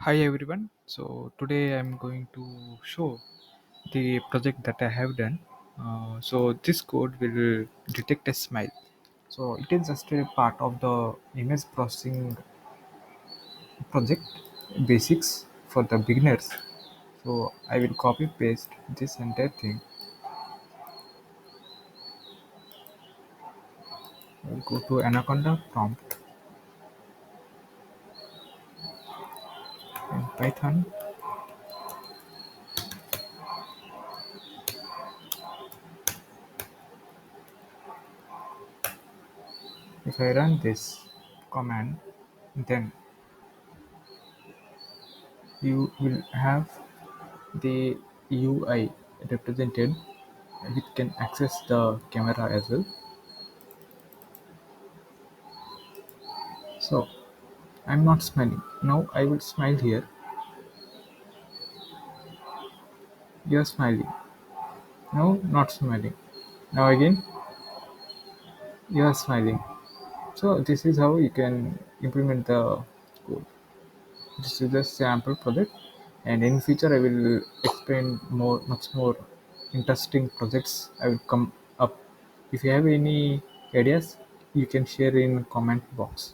Hi everyone. So today I'm going to show the project that I have done. So this code will detect a smile. So it is just a part of the image processing project basics for the beginners. So I will copy paste this entire thing. I will go to Anaconda prompt in Python. If I run this command, then you will have the UI represented, which can access the camera as well. So I'm not smiling. Now I will smile here. You're smiling. Now not smiling. Now again you're smiling. So this is how you can implement the code. This is a sample project, and in future I will explain much more interesting projects. I will come up. If you have any ideas, you can share in comment box.